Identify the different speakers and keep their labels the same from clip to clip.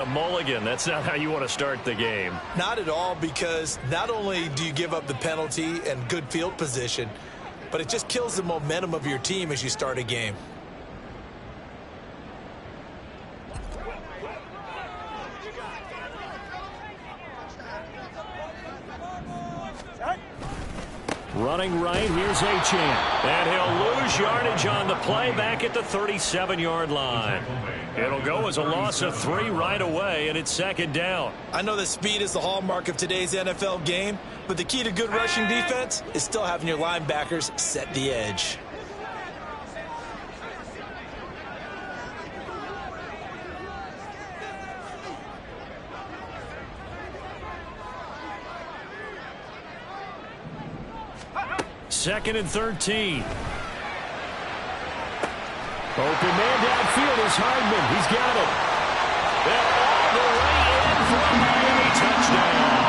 Speaker 1: A mulligan, that's not how you want to start the game.
Speaker 2: Not at all, because not only do you give up the penalty and good field position, but it just kills the momentum of your team as you start a game.
Speaker 1: Running right, here's Achane. And he'll lose yardage on the play back at the 37-yard line. It'll go as a loss of 3 right away, and it's second down.
Speaker 2: I know that speed is the hallmark of today's NFL game, but the key to good rushing defense is still having your linebackers set the edge.
Speaker 1: Second and 13. Open man downfield is Hardman. He's got it. They're all the way in for a Miami touchdown.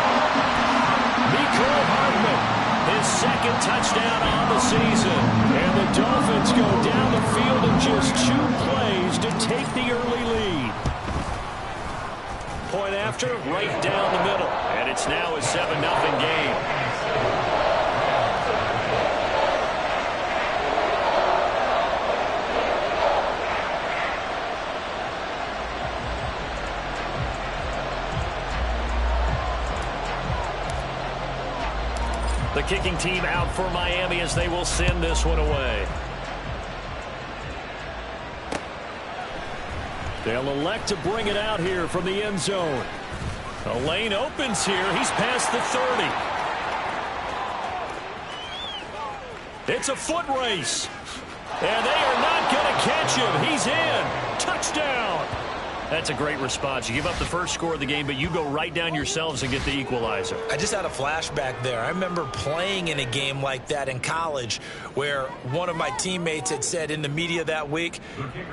Speaker 1: Mecole Hardman, his second touchdown on the season. And the Dolphins go down the field in just 2 plays to take the early lead. Point after, right down the middle. And it's now a 7-0 game. The kicking team out for Miami as they will send this one away. They'll elect to bring it out here from the end zone. A lane opens here. He's past the 30. It's a foot race. And they are not going to catch him. He's in. Touchdown. That's a great response. You give up the first score of the game, but you go right down yourselves and get the equalizer.
Speaker 2: I just had a flashback there. I remember playing in a game like that in college where one of my teammates had said in the media that week,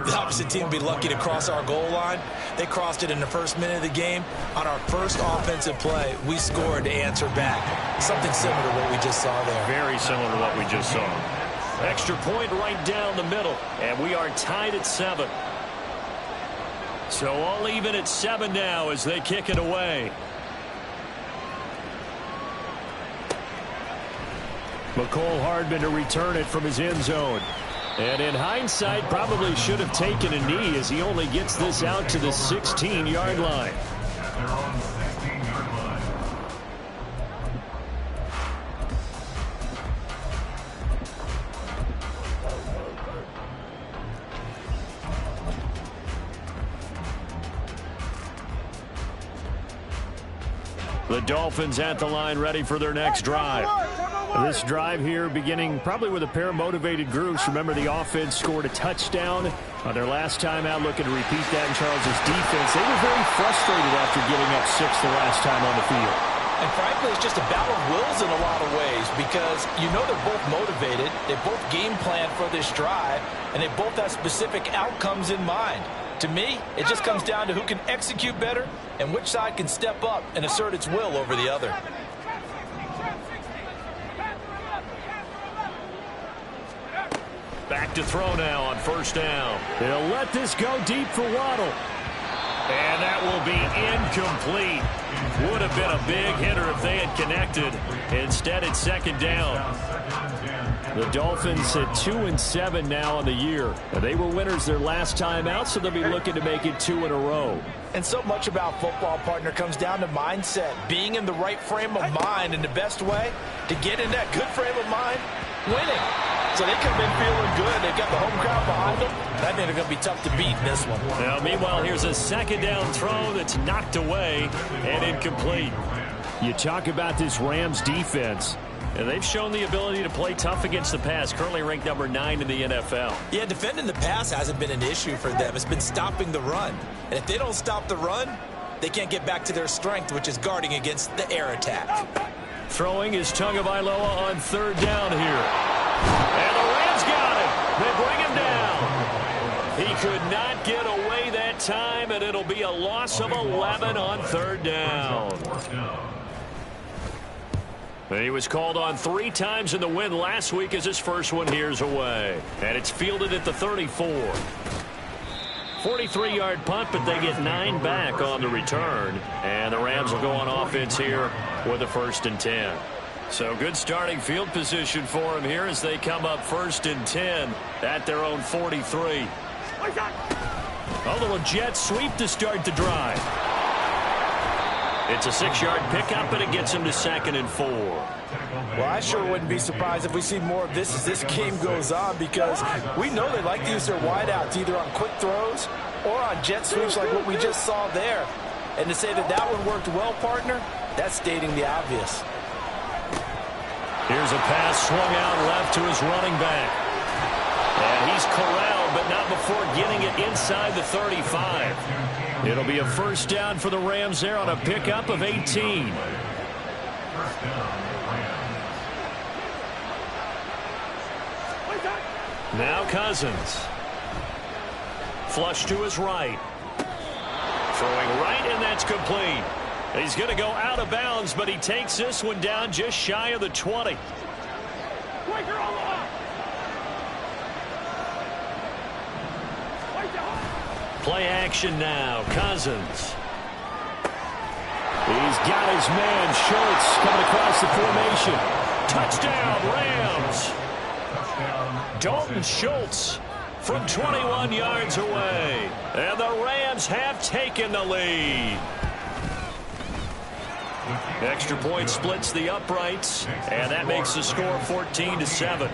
Speaker 2: the opposite team would be lucky to cross our goal line. They crossed it in the first minute of the game. On our first offensive play, we scored to answer back. Something similar to what we just saw there.
Speaker 1: Very similar to what we just saw. Extra point right down the middle, and we are tied at 7. So all even at 7 now as they kick it away. Mecole Hardman to return it from his end zone. And in hindsight, probably should have taken a knee as he only gets this out to the 16-yard line. The Dolphins at the line ready for their next drive. This drive here beginning probably with a pair of motivated groups. Remember, the offense scored a touchdown on their last time out, looking to repeat that in Charles' defense. They were very frustrated after getting up 6 the last time on the field.
Speaker 2: And frankly, it's just a battle of wills in a lot of ways because you know they're both motivated, they both game plan for this drive, and they both have specific outcomes in mind. To me, it just comes down to who can execute better and which side can step up and assert its will over the other.
Speaker 1: Back to throw now on first down. They'll let this go deep for Waddle. And that will be incomplete. Would have been a big hitter if they had connected. Instead, it's second down. The Dolphins at 2-7 now on the year. They were winners their last time out, so they'll be looking to make it 2 in a row.
Speaker 2: And so much about football, partner, comes down to mindset. Being in the right frame of mind, and the best way to get in that good frame of mind, winning. So they come in feeling good. They've got the home crowd behind them. I think they're going to be tough to beat in this one.
Speaker 1: Now, meanwhile, here's a second down throw that's knocked away and incomplete. You talk about this Rams defense. And they've shown the ability to play tough against the pass, currently ranked number 9 in the NFL.
Speaker 2: Yeah, defending the pass hasn't been an issue for them. It's been stopping the run. And if they don't stop the run, they can't get back to their strength, which is guarding against the air attack.
Speaker 1: Throwing is Tagovailoa on third down here. And the Rams got him. They bring him down. He could not get away that time, and it'll be a loss of 11 on third down. He was called on 3 times in the win last week as his first one here's away. And it's fielded at the 34. 43-yard punt, but they get 9 back on the return. And the Rams will go on offense here with a 1st and 10. So good starting field position for them here as they come up 1st and 10 at their own 43. A little jet sweep to start the drive. It's a 6-yard pickup, and it gets him to 2nd and 4.
Speaker 2: Well, I sure wouldn't be surprised if we see more of this as this game goes on, because we know they like to use their wideouts either on quick throws or on jet sweeps like what we just saw there. And to say that that one worked well, partner, that's stating the obvious.
Speaker 1: Here's a pass swung out left to his running back. And he's corralled, but not before getting it inside the 35. It'll be a 1st down for the Rams there on a pickup of 18. Now Cousins. Flush to his right. Throwing right, and that's complete. He's going to go out of bounds, but he takes this one down just shy of the 20. Play action now. Cousins. He's got his man, Schultz, coming across the formation. Touchdown, Rams. Dalton Schultz from 21 yards away. And the Rams have taken the lead. Extra point splits the uprights, and that makes the score 14-7.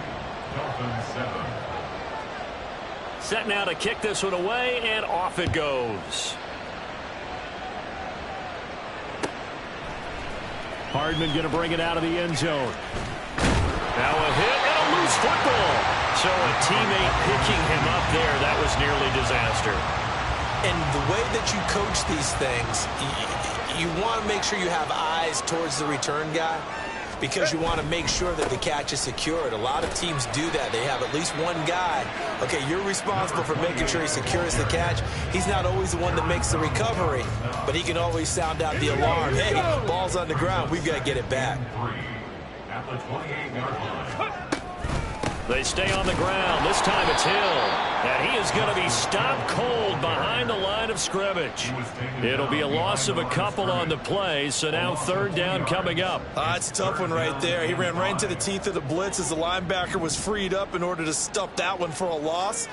Speaker 1: Set now to kick this one away, and off it goes. Hardman going to bring it out of the end zone. Now a hit and a loose football. So a teammate picking him up there, that was nearly disaster.
Speaker 2: And the way that you coach these things, you want to make sure you have eyes towards the return guy, because you want to make sure that the catch is secured. A lot of teams do that. They have at least one guy. Okay, you're responsible for making sure he secures the catch. He's not always the one that makes the recovery, but he can always sound out the alarm. Hey, ball's on the ground. We've got to get it back.
Speaker 1: They stay on the ground. This time it's Hill. And he is going to be stopped cold behind the line of scrimmage. It'll be a loss of a couple on the play, so now 3rd down coming up.
Speaker 2: It's a tough one right there. He ran right into the teeth of the blitz as the linebacker was freed up in order to stuff that one for a loss.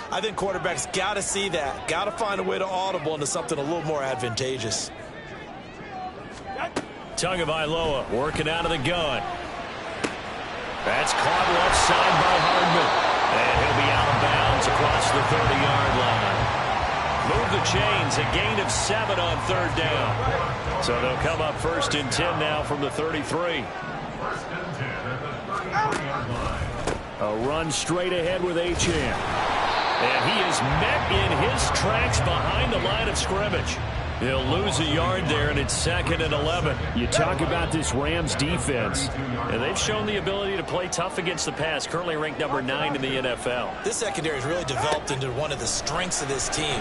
Speaker 2: I think quarterbacks got to see that. Got to find a way to audible into something a little more advantageous.
Speaker 1: Tagovailoa working out of the gun. That's caught left side by Hardman. And he'll be out of bounds across the 30-yard line. Move the chains, a gain of 7 on 3rd down. So they'll come up 1st and 10 now from the 33. A run straight ahead with Achane. And he is met in his tracks behind the line of scrimmage. He'll lose a yard there, and it's 2nd and 11. You talk about this Rams defense, and they've shown the ability to play tough against the pass, currently ranked number 9 in the NFL.
Speaker 2: This secondary has really developed into one of the strengths of this team.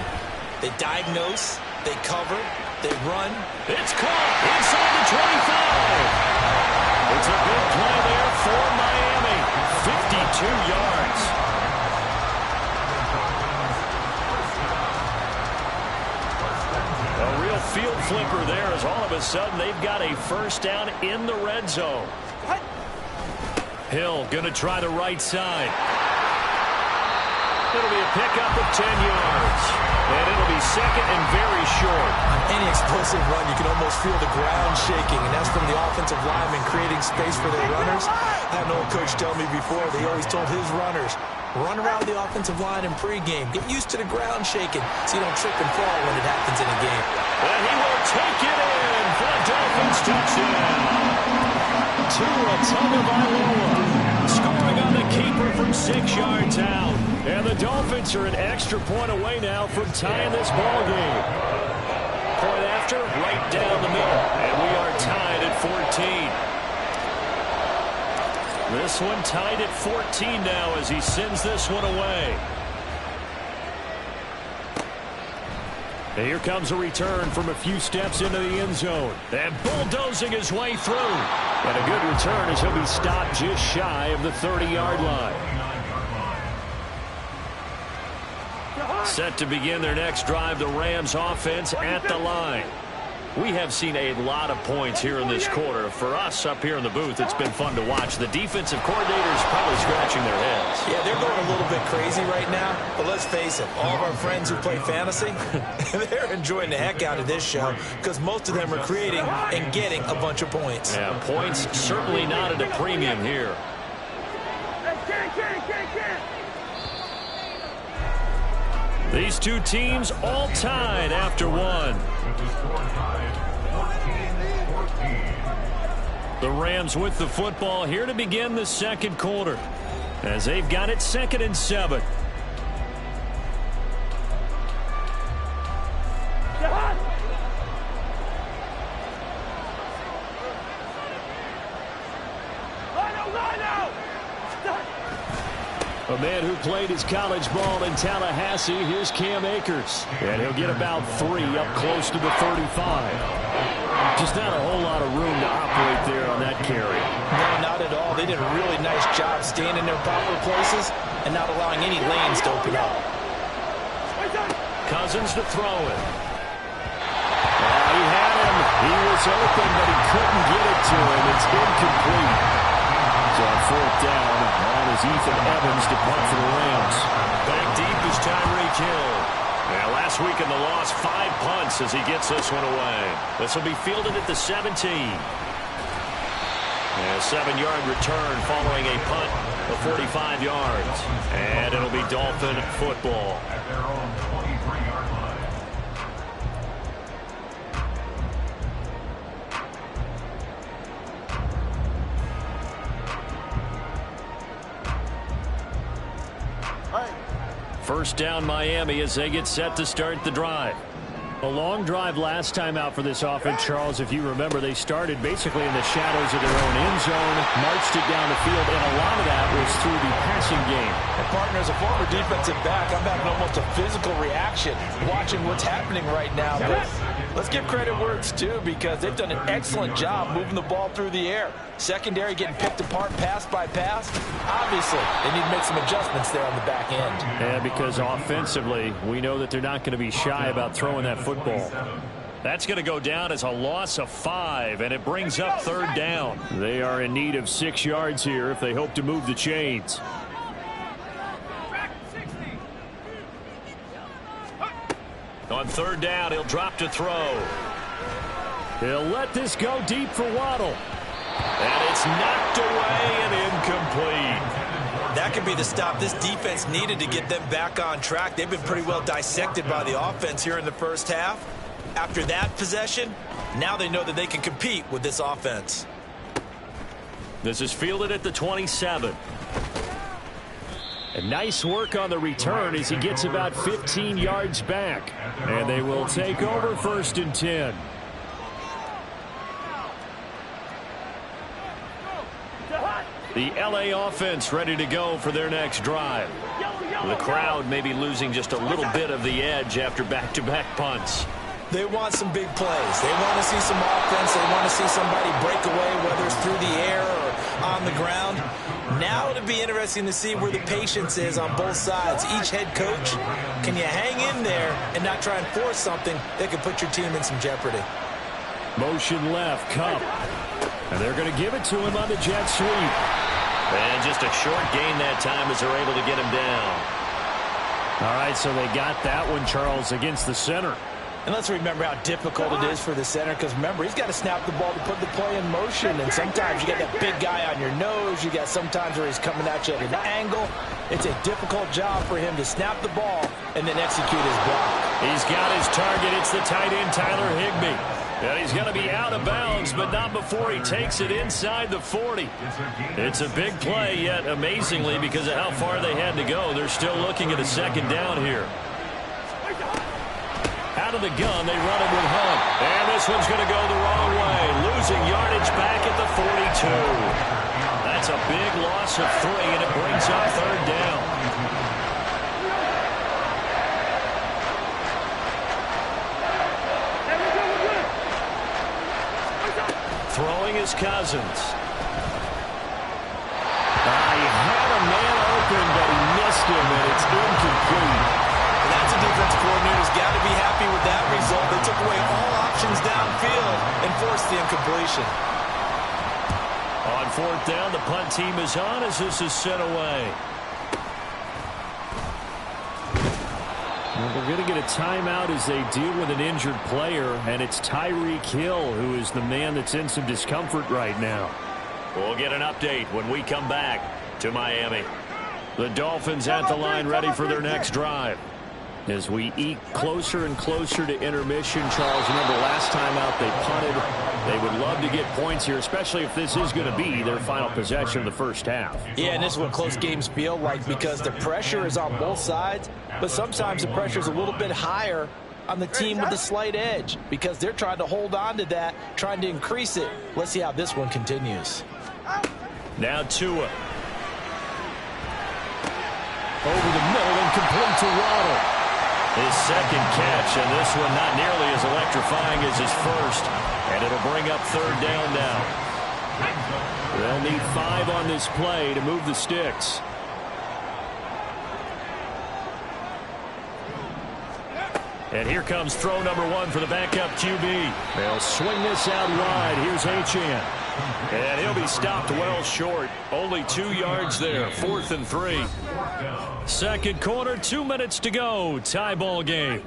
Speaker 2: They diagnose, they cover, they run.
Speaker 1: It's caught inside the 25. It's a big play there for Miami. 52 yards. A real field flipper there, as all of a sudden they've got a 1st down in the red zone. Hill going to try the right side. It'll be a pickup of 10 yards. And it'll be 2nd and very short.
Speaker 2: On any explosive run, you can almost feel the ground shaking, and that's from the offensive linemen creating space for their runners. I had an old coach tell me before, they always told his runners, run around the offensive line in pregame. Get used to the ground shaking so you don't trip and fall when it happens in a game.
Speaker 1: And he will take it in for a Dolphins touchdown. Tua Tagovailoa scoring on the keeper from 6 yards out. And the Dolphins are an extra point away now from tying this ball game. Point after, right down the middle. And we are tied at 14. This one tied at 14 now as he sends this one away. And here comes a return from a few steps into the end zone. And bulldozing his way through. And a good return as he'll be stopped just shy of the 30-yard line. Set to begin their next drive, the Rams offense at the line. We have seen a lot of points here in this quarter. For us up here in the booth, it's been fun to watch. The defensive coordinators probably scratching their heads.
Speaker 2: Yeah, they're going a little bit crazy right now. But let's face it, all of our friends who play fantasy, they're enjoying the heck out of this show because most of them are creating and getting a bunch of points.
Speaker 1: Yeah, points certainly not at a premium here. These two teams all tied after one. The Rams with the football here to begin the second quarter as they've got it 2nd and 7. A man who played his college ball in Tallahassee, here's Cam Akers. And he'll get about 3 up close to the 35. Just not a whole lot of room to operate there on that carry.
Speaker 2: No, not at all. They did a really nice job staying in their proper places and not allowing any lanes to open up.
Speaker 1: Cousins to throw it. He had him. He was open, but he couldn't get it to him. It's incomplete. So on 4th down, on is Ethan Evans to punt for the Rams. Back deep is Tyreek Hill. Yeah, last week in the loss, 5 punts as he gets this one away. This will be fielded at the 17. A 7-yard return following a punt of 45 yards. And it'll be Dolphin football. First down Miami as they get set to start the drive. A long drive last time out for this offense, Charles. If you remember, they started basically in the shadows of their own end zone, marched it down the field, and a lot of that was through the passing game.
Speaker 2: And partner, as a former defensive back, I'm having almost a physical reaction watching what's happening right now. But let's give credit where it's due because they've done an excellent job moving the ball through the air. Secondary getting picked apart pass by pass. Obviously, they need to make some adjustments there on the back end.
Speaker 1: Yeah, because offensively, we know that they're not going to be shy about throwing that football. That's going to go down as a loss of 5, and it brings up 3rd down. They are in need of 6 yards here if they hope to move the chains. On 3rd down, he'll drop to throw. He'll let this go deep for Waddle. And it's knocked away and incomplete.
Speaker 2: That could be the stop this defense needed to get them back on track. They've been pretty well dissected by the offense here in the first half. After that possession, now they know that they can compete with this offense.
Speaker 1: This is fielded at the 27. And nice work on the return as he gets about 15 yards back. And they will take over 1st and 10. The LA offense ready to go for their next drive. The crowd may be losing just a little bit of the edge after back-to-back punts.
Speaker 2: They want some big plays. They want to see some offense. They want to see somebody break away, whether it's through the air or on the ground. Now it'll be interesting to see where the patience is on both sides. Each head coach, can you hang in there and not try and force something that could put your team in some jeopardy?
Speaker 1: Motion left, Cup. And they're going to give it to him on the jet sweep. And just a short gain that time as they're able to get him down. All right, so they got that one, Charles, against the center.
Speaker 2: And let's remember how difficult it is for the center because, remember, he's got to snap the ball to put the play in motion. And sometimes you got that big guy on your nose. You got sometimes where he's coming at you at an angle. It's a difficult job for him to snap the ball and then execute his block.
Speaker 1: He's got his target. It's the tight end, Tyler Higbee. And he's going to be out of bounds, but not before he takes it inside the 40. It's a big play, yet amazingly, because of how far they had to go, they're still looking at a 2nd down here. Out of the gun, they run it with Hunt. And this one's going to go the wrong way, losing yardage back at the 42. That's a big loss of 3, and it brings up 3rd down. Throwing is Cousins. He had a man open, but he missed him, and it's incomplete.
Speaker 2: That's a He's got to be happy with that result. They took away all options downfield and forced the incompletion.
Speaker 1: On fourth down, the punt team is on as this is sent away. Well, they're going to get a timeout as they deal with an injured player, and it's Tyreek Hill who is the man that's in some discomfort right now. We'll get an update when we come back to Miami. The Dolphins at the line ready for their next drive. As we eke closer and closer to intermission, Charles, remember last time out they punted. They would love to get points here, especially if this is going to be their final possession of the first half.
Speaker 2: Yeah, and this is what close games feel like because the pressure is on both sides, but sometimes the pressure is a little bit higher on the team with the slight edge because they're trying to hold on to that, trying to increase it. Let's see how this one continues.
Speaker 1: Now Tua. Over the middle and complete to Waddle. His second catch, and this one not nearly as electrifying as his first. And it'll bring up third down now. They'll need 5 on this play to move the sticks. And here comes throw number 1 for the backup QB. They'll swing this out wide. Here's Achane. And he'll be stopped well short. Only 2 yards there. 4th and 3. Second quarter, 2 minutes to go. Tie ball game.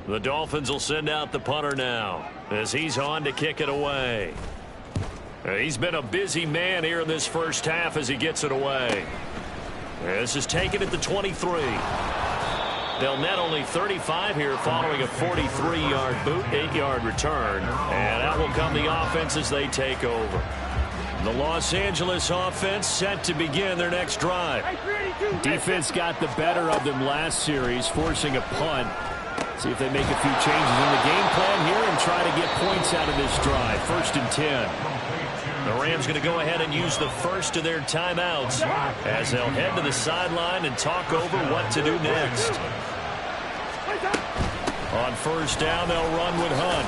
Speaker 1: The Dolphins will send out the punter now as he's on to kick it away. He's been a busy man here in this first half as he gets it away. This is taken at the 23. They'll net only 35 here following a 43-yard boot, 8-yard return. And out will come the offense as they take over. The Los Angeles offense set to begin their next drive. Defense got the better of them last series, forcing a punt. See if they make a few changes in the game plan here and try to get points out of this drive. 1st and 10. The Rams going to go ahead and use the first of their timeouts as they'll head to the sideline and talk over what to do next. On first down, they'll run with Hunt.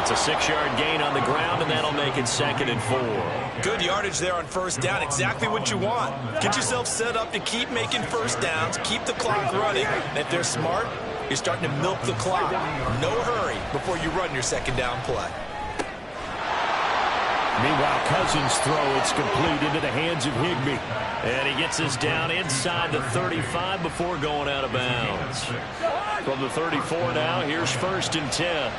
Speaker 1: It's a 6-yard gain on the ground, and that'll make it 2nd and 4.
Speaker 2: Good yardage there on first down. Exactly what you want. Get yourself set up to keep making first downs, keep the clock running. And if they're smart, you're starting to milk the clock. No hurry before you run your second down play.
Speaker 1: Meanwhile, Cousins' throw, it's complete into the hands of Higbee. And he gets us down inside the 35 before going out of bounds. From the 34 now, here's 1st and 10.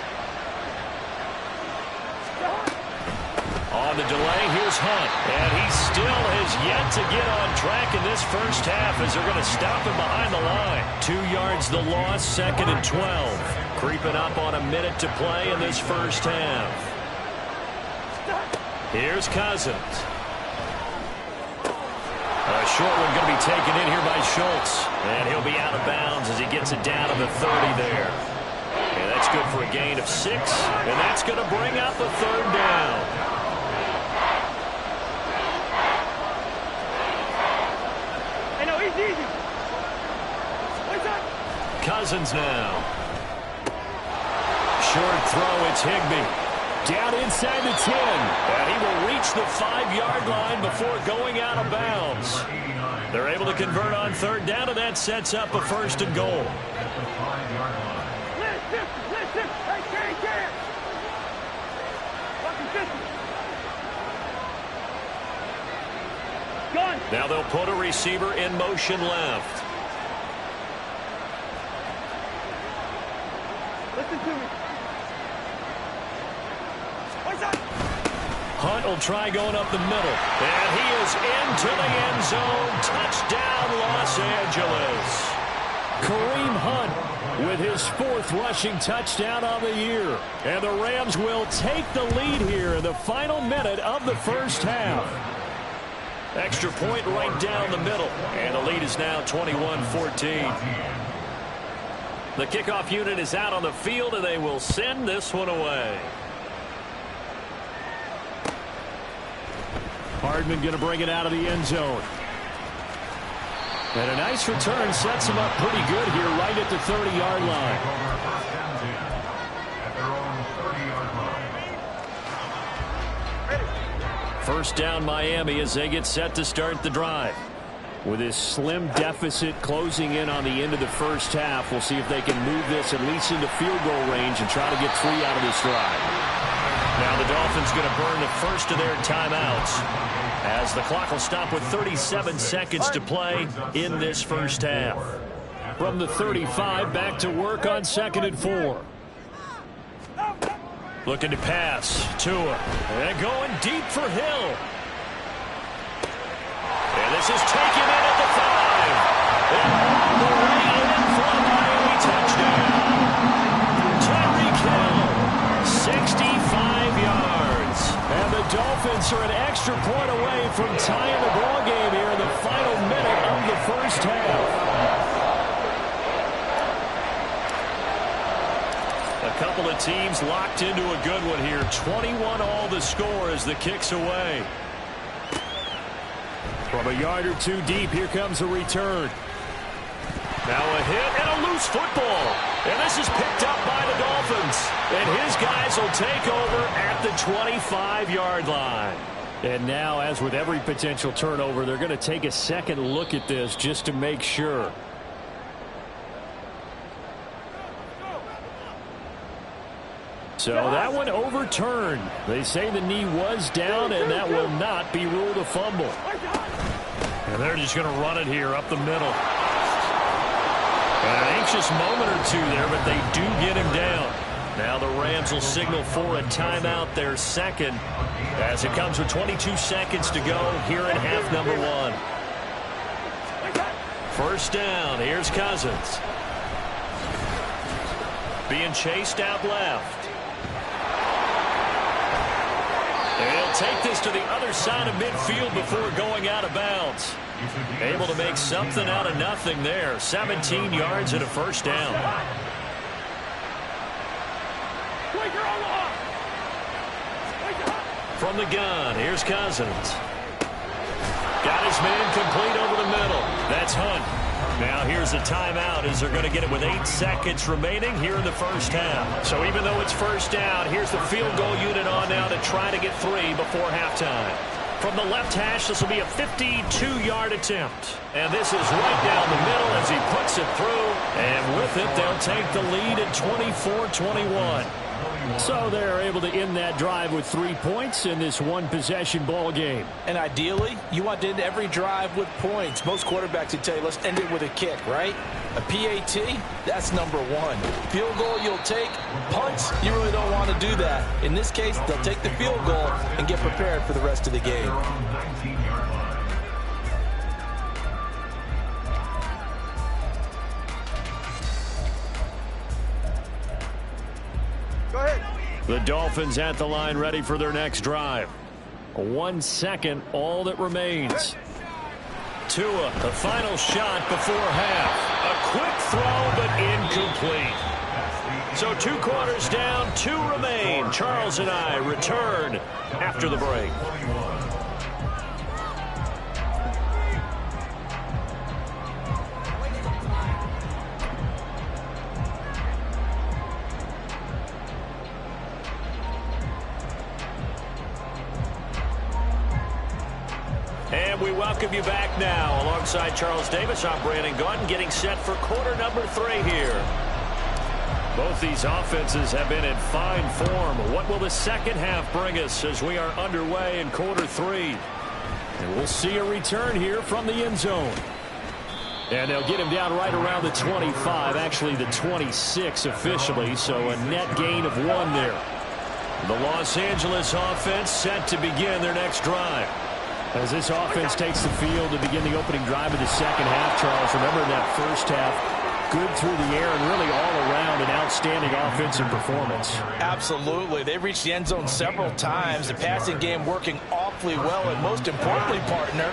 Speaker 1: On the delay, here's Hunt. And he still has yet to get on track in this first half as they're going to stop him behind the line. 2 yards the loss, 2nd and 12. Creeping up on a minute to play in this first half. Here's Cousins. A short one going to be taken in here by Schultz. And he'll be out of bounds as he gets it down to the 30 there. And that's good for a gain of 6. And that's going to bring up a third down. Cousins now. Short throw, it's Higbee. Down inside the 10. And he will reach the 5-yard line before going out of bounds. They're able to convert on third down, and that sets up a 1st and goal. Now they'll put a receiver in motion left. Listen to me. Hunt will try going up the middle. And he is into the end zone. Touchdown, Los Angeles. Kareem Hunt with his 4th rushing touchdown on the year. And the Rams will take the lead here in the final minute of the first half. Extra point right down the middle. And the lead is now 21-14. The kickoff unit is out on the field, and they will send this one away. Hardman going to bring it out of the end zone. And a nice return sets him up pretty good here right at the 30-yard line. First down Miami as they get set to start the drive. With this slim deficit closing in on the end of the first half, we'll see if they can move this at least into field goal range and try to get 3 out of this drive. Now the Dolphins going to burn the first of their timeouts as the clock will stop with 37 seconds to play in this first half. From the 35, back to work on 2nd and 4. Looking to pass. Tua. And going deep for Hill. And this is taken in at the 5. And all the way in for a Miami touchdown. Tyreek Hill, 65 yards. And the Dolphins are an extra point away from tying the ball game here in the final minute of the first half. A couple of teams locked into a good one here. 21 all the score as the kick's away. From a yard or two deep, here comes a return. Now a hit and a loose football. And this is picked up by the Dolphins. And his guys will take over at the 25-yard line. And now, as with every potential turnover, they're going to take a second look at this just to make sure. So that one overturned. They say the knee was down, and that will not be ruled a fumble. And they're just going to run it here up the middle. An anxious moment or two there, but they do get him down. Now the Rams will signal for a timeout, their second, as it comes with 22 seconds to go here in half number 1. First down, here's Cousins. Being chased out left. They'll take this to the other side of midfield before going out of bounds. Able to make something out of nothing there. 17 yards and a first down. From the gun, here's Cousins. Got his man complete over the middle. That's Hunt. Now here's a timeout as they're going to get it with 8 seconds remaining here in the first half. So even though it's first down, here's the field goal unit on now to try to get 3 before halftime. From the left hash, this will be a 52-yard attempt. And this is right down the middle as he puts it through. And with it, they'll take the lead at 24-21. So they're able to end that drive with 3 points in this one-possession ball game.
Speaker 2: And ideally, you want to end every drive with points. Most quarterbacks would tell you, let's end it with a kick, right? A PAT, that's number 1. Field goal you'll take. Punts, you really don't want to do that. In this case, they'll take the field goal and get prepared for the rest of the game.
Speaker 1: The Dolphins at the line ready for their next drive. 1 second, all that remains. Tua, the final shot before half. A quick throw, but incomplete. So 2 quarters down, 2 remain. Charles and I return after the break. And we welcome you back now. Alongside Charles Davis, I'm Brandon Gaudin, getting set for quarter number 3 here. Both these offenses have been in fine form. What will the second half bring us as we are underway in quarter 3? And we'll see a return here from the end zone. And they'll get him down right around the 25, actually the 26 officially, so a net gain of 1 there. The Los Angeles offense set to begin their next drive. As this offense takes the field to begin the opening drive of the second half, Charles, remember in that first half, good through the air and really all around an outstanding offensive performance.
Speaker 2: Absolutely. They reached the end zone several times. The passing game working awfully well, and most importantly, partner,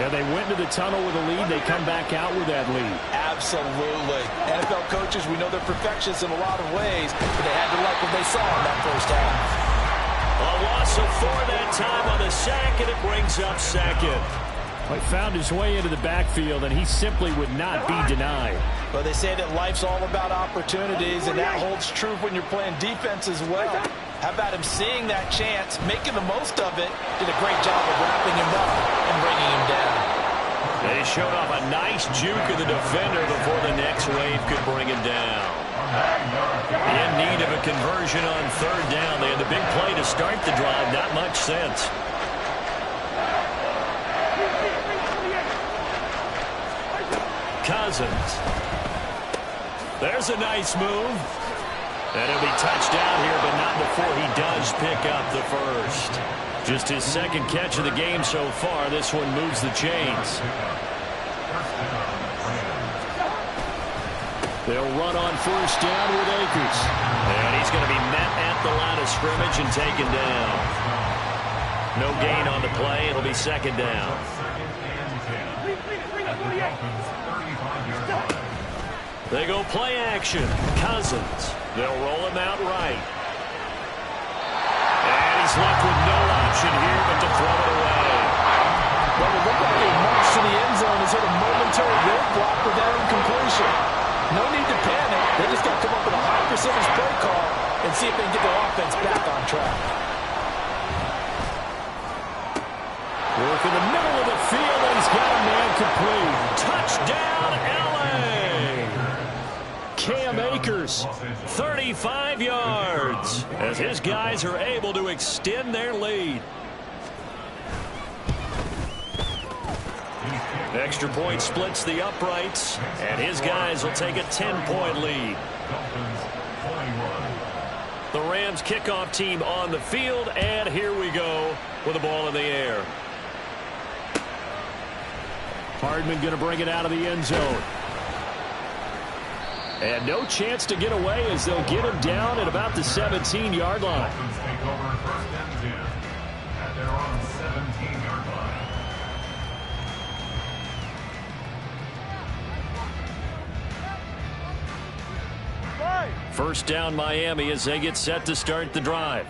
Speaker 1: and they went into the tunnel with a lead. They come back out with that lead.
Speaker 2: Absolutely. NFL coaches, we know they're perfectionists in a lot of ways, but they had to like what they saw in that first half.
Speaker 1: A loss of 4 that time on the sack, and it brings up second. He found his way into the backfield, and he simply would not be denied.
Speaker 2: Well, they say that life's all about opportunities, and that holds true when you're playing defense as well. How about him seeing that chance, making the most of it, did a great job of wrapping him up and bringing him down.
Speaker 1: They showed off a nice juke of the defender before the next wave could bring him down. In need of a conversion on third down. They had the big play to start the drive. Not much sense. Cousins. There's a nice move. And it'll be touchdown here, but not before he does pick up the first. Just his second catch of the game so far. This one moves the chains. They'll run on first down with Akers. And he's going to be met at the line of scrimmage and taken down. No gain on the play. It'll be second down. They go play action. Cousins. They'll roll him out right. And he's left with no option here but to throw it away.
Speaker 3: Well, it looked like he marched to the end zone and hit a momentary roadblock with that incompletion. No need to panic. They just got to come up with a high percentage play call and see if they can get their offense back on track.
Speaker 1: Work in the middle of the field, and he's got a man complete. Touchdown, L.A. Cam Akers, 35 yards, as his guys are able to extend their lead. Extra point splits the uprights, and his guys will take a 10-point lead. The Rams kickoff team on the field, and here we go with the ball in the air. Hardman going to bring it out of the end zone. And no chance to get away as they'll get him down at about the 17-yard line. First down Miami as they get set to start the drive.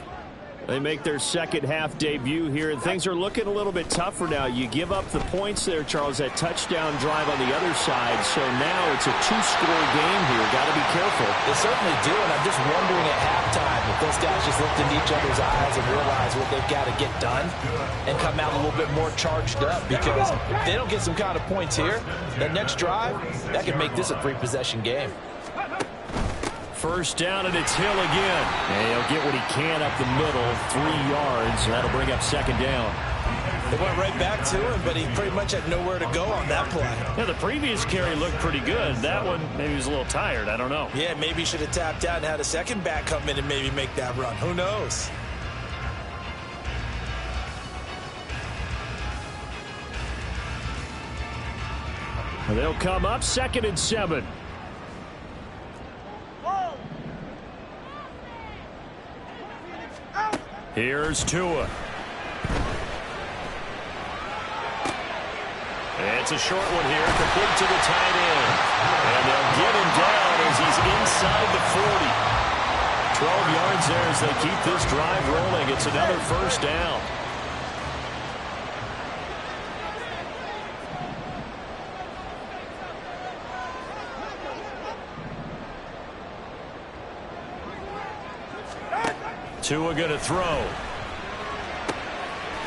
Speaker 1: They make their second half debut here, and things are looking a little bit tougher now. You give up the points there, Charles, that touchdown drive on the other side. So now it's a two-score game here. Got to be careful.
Speaker 3: They certainly do, and I'm just wondering at halftime if those guys just looked into each other's eyes and realize what they've got to get done and come out a little bit more charged up, because if they don't get some kind of points here, that next drive, that could make this a three-possession game.
Speaker 1: First down, and it's Hill again. And he'll get what he can up the middle, 3 yards. That'll bring up second down.
Speaker 2: They went right back to him, but he pretty much had nowhere to go on that play.
Speaker 1: Yeah, the previous carry looked pretty good. That one, maybe he was a little tired. I don't know.
Speaker 2: Yeah, maybe he should have tapped out and had a second back come in and maybe make that run. Who knows?
Speaker 1: They'll come up 2nd and 7. Here's Tua. It's a short one here, complete to the tight end. And they'll get him down as he's inside the 40. 12 yards there as they keep this drive rolling. It's another first down. Tua going to throw.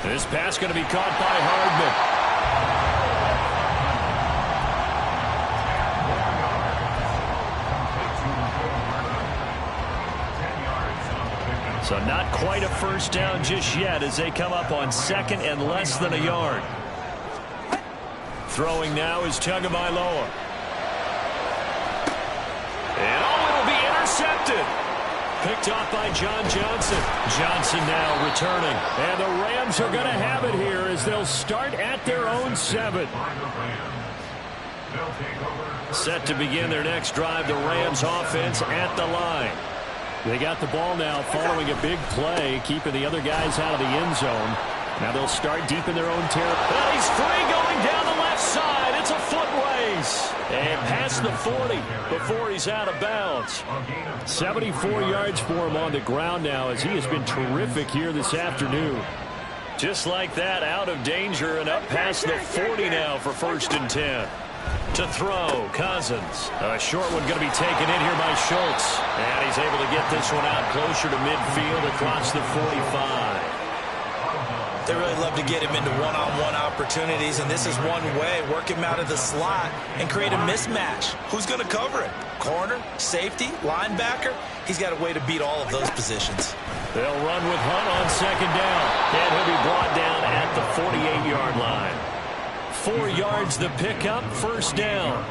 Speaker 1: This pass going to be caught by Hardman. So not quite a first down just yet as they come up on 2nd and less than a yard. Throwing now is Tagovailoa. And it'll be intercepted. Picked off by John Johnson. Johnson now returning. And the Rams are going to have it here as they'll start at their own 7. Set to begin their next drive, the Rams offense at the line. They got the ball now following a big play, keeping the other guys out of the end zone. Now they'll start deep in their own territory. Well, he's free going down the left side. It's a foot race. And past the 40 before he's out of bounds. 74 yards for him on the ground now as he has been terrific here this afternoon. Just like that, out of danger and up past the 40 now for 1st and 10. To throw, Cousins. A short one going to be taken in here by Schultz. And he's able to get this one out closer to midfield across the 45.
Speaker 2: They really love to get him into one-on-one opportunities, and this is one way. Work him out of the slot and create a mismatch. Who's going to cover it? Corner, safety, linebacker? He's got a way to beat all of those positions.
Speaker 1: They'll run with Hunt on second down, and he'll be brought down at the 48-yard line. 4 yards the pickup, first down.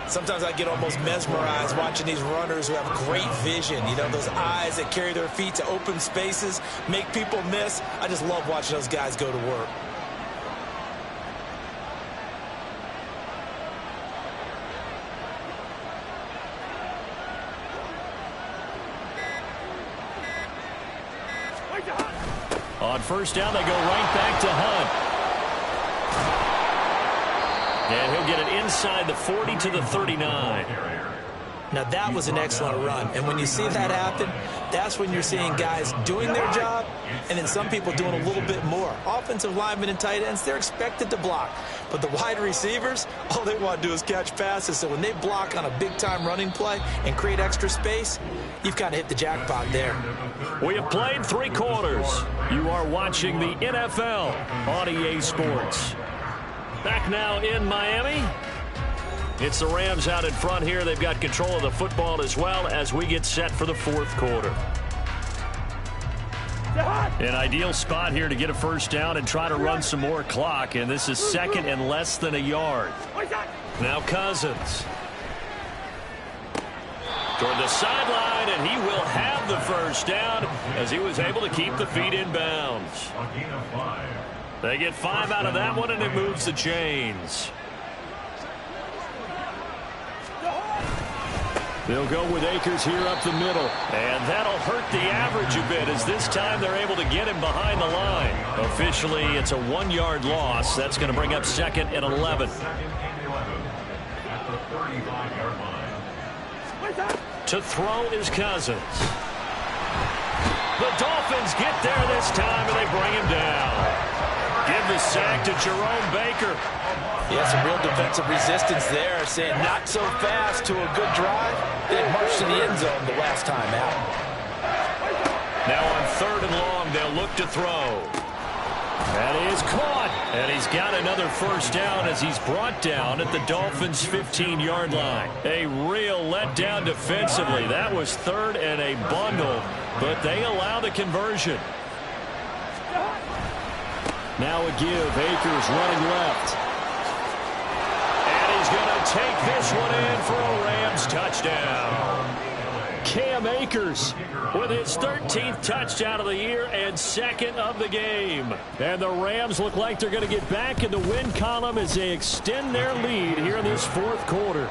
Speaker 2: Sometimes I get almost mesmerized watching these runners who have great vision. You know, those eyes that carry their feet to open spaces, make people miss. I just love watching those guys go to work.
Speaker 1: On first down, they go right back to Hunt. And he'll get it inside the 40 to the 39.
Speaker 2: Now, that was an excellent run. And when you see that happen, that's when you're seeing guys doing their job and then some people doing a little bit more. Offensive linemen and tight ends, they're expected to block. But the wide receivers, all they want to do is catch passes. So when they block on a big-time running play and create extra space, you've kind of hit the jackpot there.
Speaker 1: We have played 3 quarters. You are watching the NFL on EA Sports. Back now in Miami. It's the Rams out in front here. They've got control of the football as well as we get set for the 4th quarter. An ideal spot here to get a first down and try to run some more clock, and this is second and less than a yard. Now Cousins. Toward the sideline, and he will have the first down as he was able to keep the feet in bounds. They get 5 out of that one, and it moves the chains. They'll go with Akers here up the middle. And that'll hurt the average a bit as this time they're able to get him behind the line. Officially, it's a 1-yard loss. That's going to bring up second and 11. To throw is Cousins. The Dolphins get there this time, and they bring him down. Give the sack to Jerome Baker.
Speaker 3: Yeah, some real defensive resistance there, saying not so fast to a good drive. They marched to the end zone the last time out.
Speaker 1: Now on 3rd and long, they'll look to throw. And he is caught. And he's got another first down as he's brought down at the Dolphins' 15-yard line. A real letdown defensively. That was 3rd and a bundle, but they allow the conversion. Now a give. Akers running left. And he's going to take this one in for a Rams touchdown. Cam Akers with his 13th touchdown of the year and 2nd of the game. And the Rams look like they're going to get back in the win column as they extend their lead here in this 4th quarter.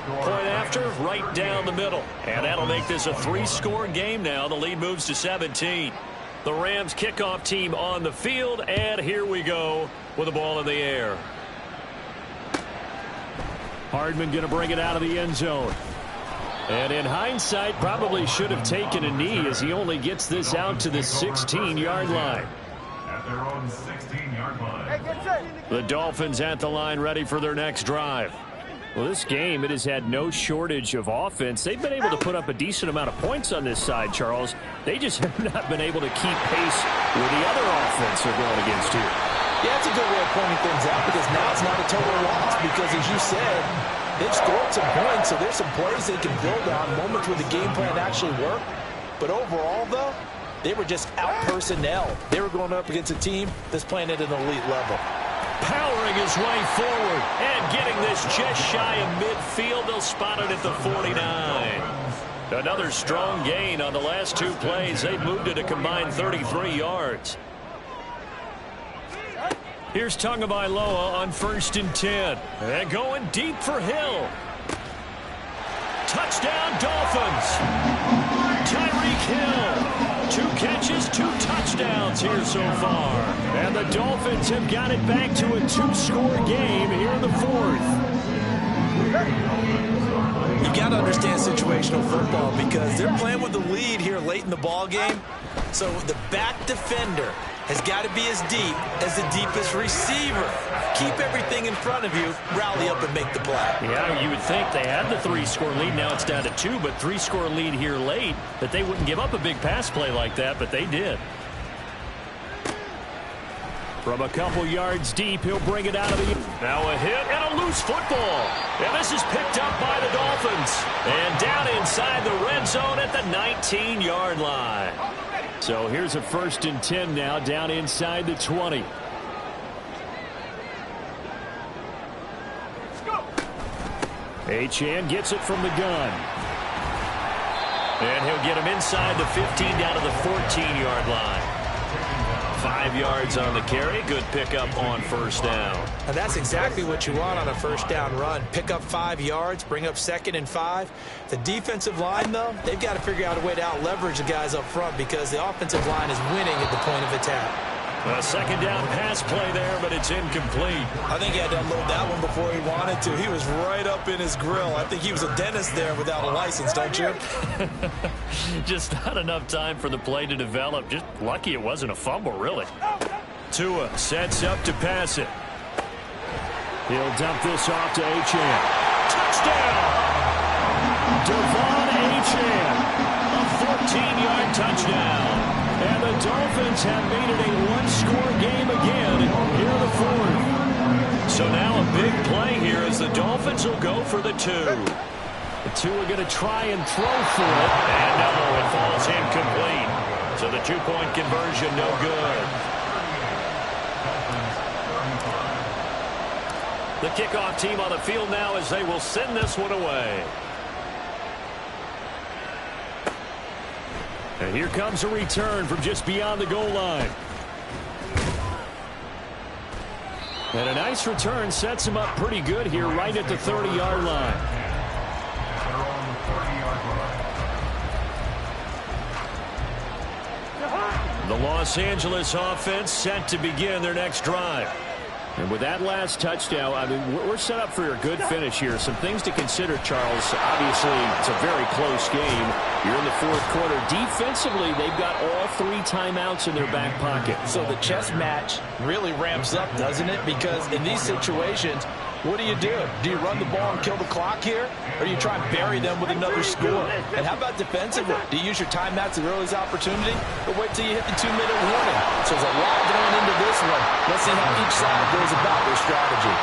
Speaker 1: Point after, right down the middle. And that'll make this a 3-score game now. The lead moves to 17. The Rams kickoff team on the field, and here we go with the ball in the air. Hardman going to bring it out of the end zone. And in hindsight, probably should have taken a knee as he only gets this out to the 16-yard line.
Speaker 4: At their own 16-yard line.
Speaker 1: The Dolphins at the line ready for their next drive. Well, this game, it has had no shortage of offense. They've been able to put up a decent amount of points on this side, Charles. They just have not been able to keep pace with the other offense they're going against here.
Speaker 3: Yeah, that's a good way of pointing things out because now it's not a total loss because, as you said, they've scored some points, so there's some plays they can build on, moments where the game plan actually worked. But overall, though, they were just out-personnel. They were going up against a team that's playing at an elite level.
Speaker 1: Powering his way forward and getting this just shy of midfield. They'll spot it at the 49. Another strong gain on the last 2 plays. They've moved it a combined 33 yards. Here's Tagovailoa on 1st and 10. And going deep for Hill. Touchdown, Dolphins. Tyreek Hill. 2 catches, 2 touchdowns here so far. And the Dolphins have got it back to a 2-score game here in the 4th.
Speaker 2: You got to understand situational football because they're playing with the lead here late in the ball game. So the back defender has got to be as deep as the deepest receiver. Keep everything in front of you, rally up and make the play.
Speaker 1: Yeah, you would think they had the 3-score lead. Now it's down to 2, but 3-score lead here late, that they wouldn't give up a big pass play like that, but they did. From a couple yards deep, he'll bring it out of the... Now a hit and a loose football. And this is picked up by the Dolphins. And down inside the red zone at the 19-yard line. So here's a 1st and 10 now, down inside the 20. Achane gets it from the gun. And he'll get him inside the 15 down to the 14-yard line. 5 yards on the carry. Good pickup on 1st down.
Speaker 2: And that's exactly what you want on a 1st down run. Pick up 5 yards, bring up 2nd and 5. The defensive line, though, they've got to figure out a way to out-leverage the guys up front because the offensive line is winning at the point of attack.
Speaker 1: A 2nd down pass play there, but it's incomplete.
Speaker 2: I think he had to unload that one before he wanted to. He was right up in his grill. I think he was a dentist there without a license, don't you?
Speaker 1: Just not enough time for the play to develop. Just lucky it wasn't a fumble, really. Tua sets up to pass it. He'll dump this off to Achane. Touchdown! Devon Achane. A 14-yard touchdown. And the Dolphins have made it a one-score game again here in the 4th. So now a big play here as the Dolphins will go for the 2. The 2 are going to try and throw for it. And no, it falls incomplete. So the 2-point conversion no good. The kickoff team on the field now as they will send this one away. And here comes a return from just beyond the goal line. And a nice return sets him up pretty good here right at the 30-yard line. The Los Angeles offense set to begin their next drive. And with that last touchdown, I mean, we're set up for a good finish here. Some things to consider, Charles. Obviously, it's a very close game. You're in the 4th quarter. Defensively, they've got all 3 timeouts in their back pocket.
Speaker 3: So the chess match really ramps up, doesn't it? Because in these situations, what do? Do you run the ball and kill the clock here? Or do you try and bury them with another score? And how about defensively? Do you use your timeouts at the earliest opportunity? Or wait till you hit the 2-minute warning? So there's a lot going into this one. Let's see how each side goes about their strategy.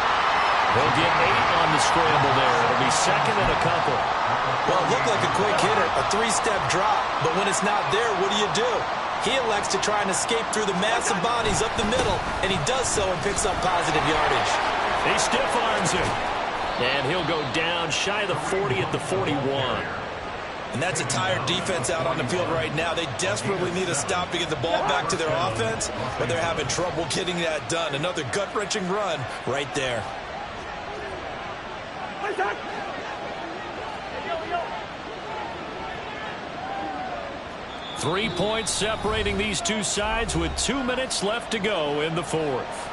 Speaker 1: They'll get 8 on the scramble there. It'll be 2nd and a couple.
Speaker 2: Well, it looked like a quick hitter, a 3-step drop. But when it's not there, what do? He elects to try and escape through the massive bodies up the middle, and he does so and picks up positive yardage.
Speaker 1: He stiff arms him. And he'll go down shy of the 40 at the 41.
Speaker 2: And that's a tired defense out on the field right now. They desperately need a stop to get the ball back to their offense, but they're having trouble getting that done. Another gut-wrenching run right there.
Speaker 1: 3 points separating these two sides with 2 minutes left to go in the 4th.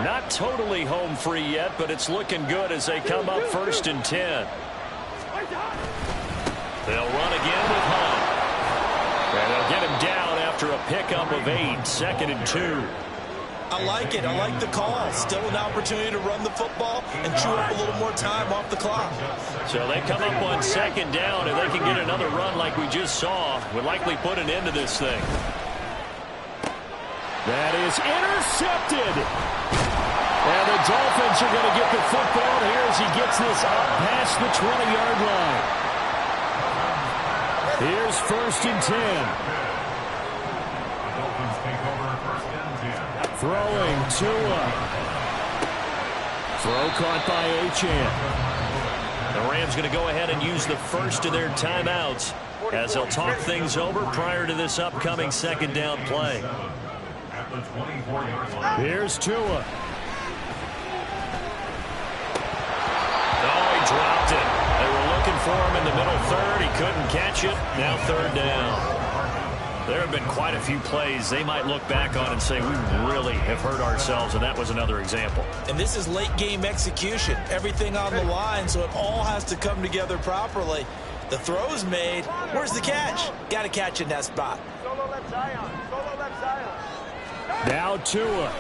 Speaker 1: Not totally home free yet, but it's looking good as they come up 1st and 10. They'll run again with Hunt. And they'll get him down after a pickup of 8, 2nd and 2.
Speaker 2: I like it. I like the call. Still an opportunity to run the football and chew up a little more time off the clock.
Speaker 1: So they come up on 2nd down, and they can get another run like we just saw. Would likely put an end to this thing. That is intercepted. And the Dolphins are going to get the football here as he gets this up past the 20-yard line. Here's 1st and 10. Throwing Tua. Throw caught by Achane. The Rams going to go ahead and use the first of their timeouts as they'll talk things over prior to this upcoming 2nd down play. Here's Tua. Oh, he dropped it. They were looking for him in the middle 3rd. He couldn't catch it. Now 3rd down. There have been quite a few plays they might look back on and say, we really have hurt ourselves, and that was another example.
Speaker 2: And this is late game execution. Everything on the line, so it all has to come together properly. The throw's made. Where's the catch? Got to catch in that spot.
Speaker 5: Solo left Zion. Solo left Zion.
Speaker 1: Now Tua.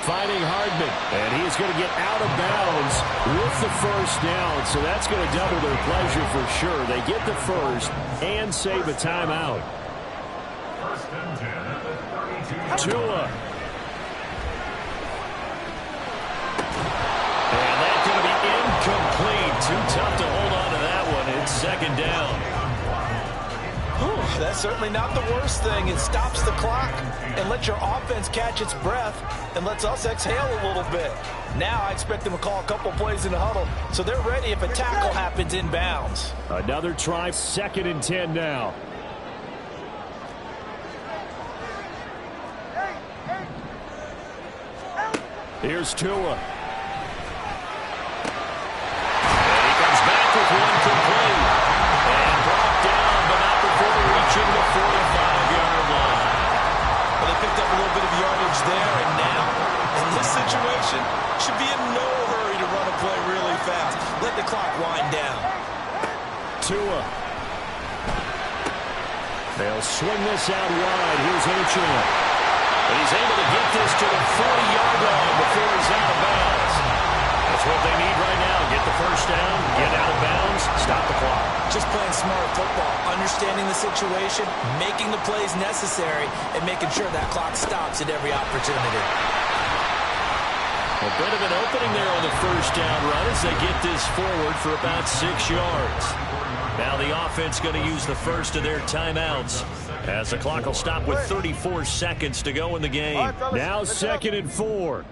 Speaker 1: finding Hardman. And he is going to get out of bounds with the first down. So that's going to double their pleasure for sure. They get the first and save a timeout. Tua. And that's going to be incomplete. Too tough to hold on to that one. It's second down.
Speaker 3: Whew, that's certainly not the worst thing. It stops the clock and lets your offense catch its breath and lets us exhale a little bit. Now I expect them to call a couple plays in the huddle so they're ready if a tackle happens inbounds.
Speaker 1: Another try, 2nd and 10 now. Here's Tua. And he comes back with one complete. And brought down, but not before reaching the 45-yard line.
Speaker 3: Well, they picked up a little bit of yardage there, and now, in this situation, should be in no hurry to run a play really fast. Let the clock wind down.
Speaker 1: Tua. They'll swing this out wide. Here's Achane. And he's able to get this to the 40-yard line before he's out of bounds. That's what they need right now. Get the first down, get out of bounds, stop the clock.
Speaker 3: Just playing smart football, understanding the situation, making the plays necessary, and making sure that clock stops at every opportunity.
Speaker 1: A bit of an opening there on the first down run as they get this forward for about 6 yards. Now the offense going to use the first of their timeouts as the clock will stop with 34 seconds to go in the game. Now 2nd and 4.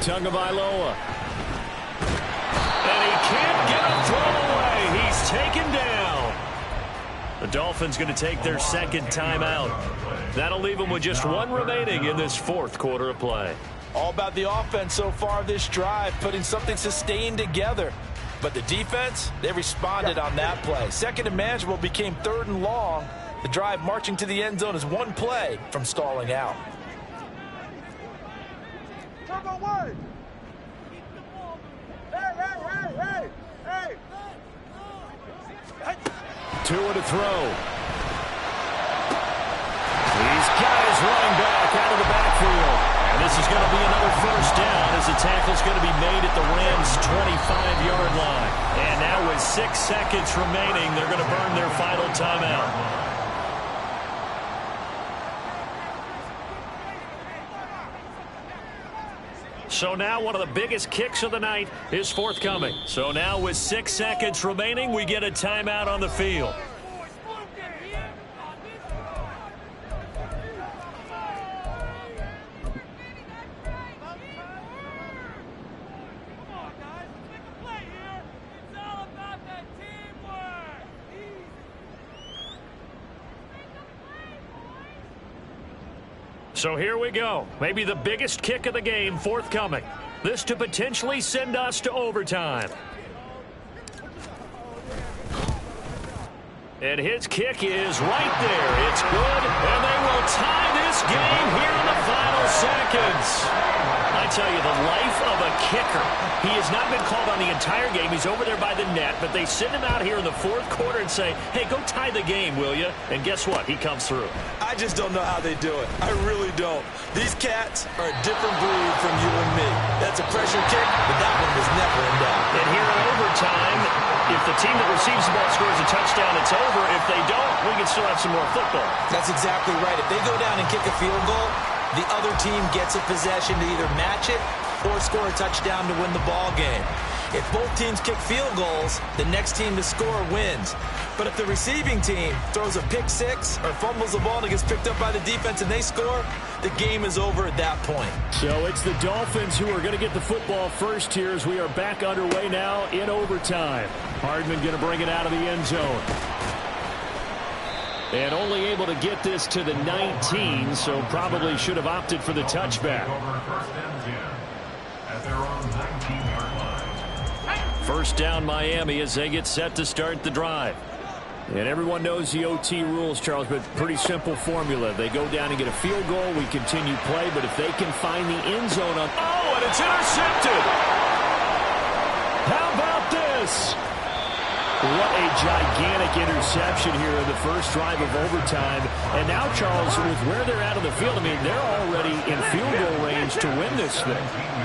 Speaker 1: Tagovailoa. And he can't get a throw away. He's taken down. The Dolphins going to take their 2nd timeout. That'll leave them with just 1 remaining in this 4th quarter of play.
Speaker 3: All about the offense so far this drive, putting something sustained together. But the defense, they responded on that play. 2nd and manageable became 3rd and long. The drive marching to the end zone is 1 play from stalling out.
Speaker 1: Tua to throw. He's got his running back out of the backfield. And this is going to be another first down as the tackle's going to be made at the Rams' 25-yard line. And now with 6 seconds remaining, they're going to burn their final timeout. So now one of the biggest kicks of the night is forthcoming. So now with 6 seconds remaining, we get a timeout on the field. So here we go. Maybe the biggest kick of the game forthcoming. This to potentially send us to overtime. And his kick is right there. It's good, and they will tie this game here in the final seconds. I tell you, the life of a kicker. He has not been called on the entire game. He's over there by the net, but they send him out here in the 4th quarter and say, hey, go tie the game, will you? And guess what? He comes through.
Speaker 3: I just don't know how they do it. I really don't. These cats are a different breed from you and me. That's a pressure kick, but that one was never in doubt.
Speaker 1: And here in overtime, if the team that receives the ball scores a touchdown, it's over. If they don't, we can still have some more football.
Speaker 3: That's exactly right. If they go down and kick a field goal, the other team gets a possession to either match it or score a touchdown to win the ball game. If both teams kick field goals, the next team to score wins. But if the receiving team throws a pick six or fumbles the ball and it gets picked up by the defense and they score, the game is over at that point.
Speaker 1: So it's the Dolphins who are going to get the football first here as we are back underway now in overtime. Hardman going to bring it out of the end zone. And only able to get this to the 19, so probably should have opted for the touchback. First down Miami as they get set to start the drive. And everyone knows the OT rules, Charles, but pretty simple formula. They go down and get a field goal, we continue play, but if they can find the end zone on... Oh, and it's intercepted! How about this? What a gigantic interception here in the first drive of overtime. And now, Charles, with where they're at on the field, I mean, they're already in field goal range to win this thing.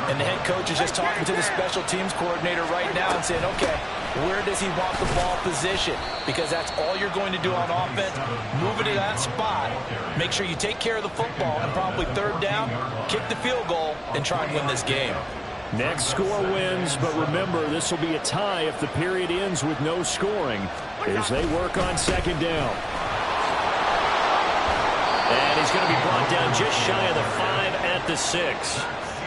Speaker 3: And the head coach is just talking to the special teams coordinator right now and saying, okay, where does he want the ball positioned? Because that's all you're going to do on offense. Move it to that spot. Make sure you take care of the football, and probably third down, kick the field goal, and try and win this game.
Speaker 1: Next score wins, but remember, this will be a tie if the period ends with no scoring as they work on second down.
Speaker 6: And he's going to be brought down just shy of the 5 at the 6.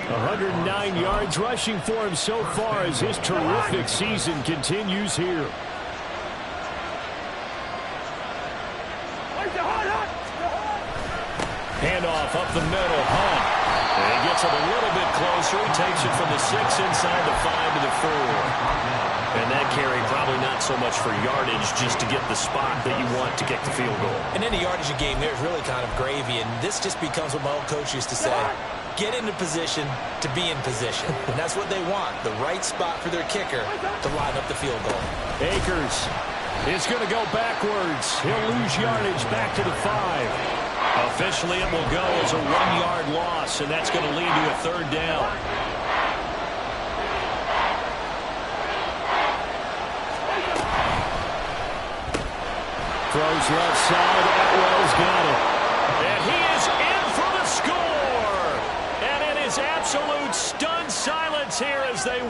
Speaker 1: 109 yards rushing for him so far as his terrific season continues here. Handoff up the middle. Hunt.
Speaker 6: And he gets him a little bit closer. He takes it from the 6 inside the 5 to the 4. And that carry probably not so much for yardage, just to get the spot that you want to kick the field goal.
Speaker 3: And in the yardage game, there's really kind of gravy, and this just becomes what my old coach used to say. Get into position to be in position. And that's what they want, the right spot for their kicker to line up the field goal.
Speaker 1: Akers is going to go backwards. He'll lose yardage back to the 5.
Speaker 6: Officially, it will go as a 1-yard loss, and that's going to lead to a third down.
Speaker 1: Throws left side. Atwell's got it.
Speaker 6: And he is in for the score. And it is absolute stunned silence here as they